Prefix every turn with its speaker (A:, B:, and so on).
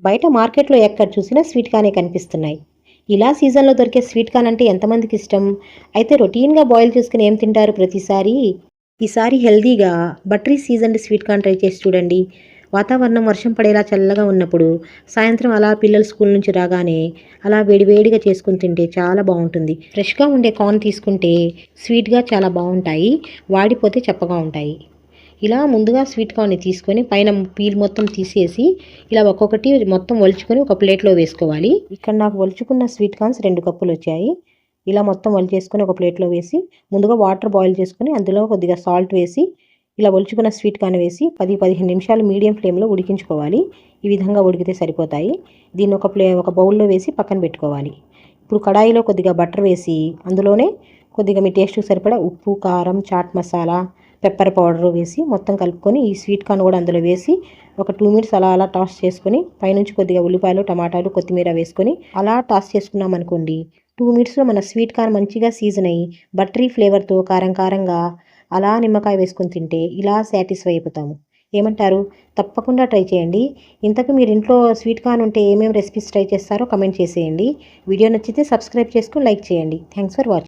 A: బయట మార్కెట్లో ఎక్కడ చూసినా స్వీట్ కార్నే కనిపిస్తున్నాయి. ఇలా సీజన్‌లో దొరికే స్వీట్ కార్న్ అంటే ఎంతమందికి ఇష్టం? అయితే రొటీన్‌గా బాయిల్ చేసుకొని ఏం తింటారు ప్రతిసారి? ఈసారి హెల్తీగా buttery seasoned sweet corn try చేసి చూడండి. వాతావరణం వర్షం పడేలా చల్లగా ఉన్నప్పుడు సాయంత్రం అలా పిల్లలు స్కూల్ నుంచి రాగానే అలా వేడివేడిగా చేసుకొని తింటే చాలా బావుంటుంది. ఫ్రెష్‌గా ఉండే కార్న్ తీసుకుంటే స్వీట్‌గా చాలా బావుంటాయి. వాడిపోతే చప్పగా ఉంటాయి. ఇలా ముందుగా స్వీట్ కార్న్‌ని తీసుకొని పైన పీల్ మొత్తం తీసేసి ఇలా ఒక్కొక్కటి మొత్తం ఒలుచుకొని ఒక ప్లేట్‌లో వేసుకోవాలి. ఇక్కడ నాకు ఒలుచుకున్న స్వీట్ కార్న్స్ 2 కప్పులొచ్చాయి. ఇలా మొత్తం ఒలిచేసుకొని ఒక ప్లేట్‌లో వేసి ముందుగా వాటర్ బాయిల్ చేసుకొని అందులో కొద్దిగా సాల్ట్ వేసి ఇలా ఒలుచుకున్న స్వీట్ కార్న్ వేసి 10, 15 నిమిషాలు మీడియం ఫ్లేమ్‌లో ఉడికించుకోవాలి. ఈ విధంగా ఉడికితే సరిపోతాయి. దీన్ని ఒక బౌల్‌లో వేసి పక్కన పెట్టుకోవాలి. ఇప్పుడు కడాయిలో కొద్దిగా బటర్ వేసి అందులోనే కొద్దిగా మీ టేస్ట్‌కి సరిపడా ఉప్పు, కారం, చాట్ మసాలా, పెప్పర్ పౌడర్ వేసి మొత్తం కలుపుకొని ఈ స్వీట్ కార్న్ కూడా అందులో వేసి ఒక 2 మినిట్స్ అలా టాస్ చేసుకొని పైనుంచి కొద్దిగా ఉల్లిపాయలు, టమాటాలు, కొత్తిమీర వేసుకొని అలా టాస్ చేసుకున్నాం అనుకోండి 2 మినిట్స్‌లో మన స్వీట్ కార్న్ మంచిగా సీజన్ అయ్యి బటరీ ఫ్లేవర్‌తో కారంగా అలా నిమ్మకాయ వేసుకొని తింటే ఇలా సాటిస్ఫై అయిపోతాము. ఏమంటారు? తప్పకుండా ట్రై చేయండి. ఇంతకు మీరు ఇంట్లో స్వీట్ కార్న్ ఉంటే ఏమేమి రెసిపీస్ ట్రై చేస్తారో కమెంట్ చేసేయండి. వీడియో నచ్చితే సబ్స్క్రైబ్ చేసుకొని లైక్ చేయండి. Thanks for watching.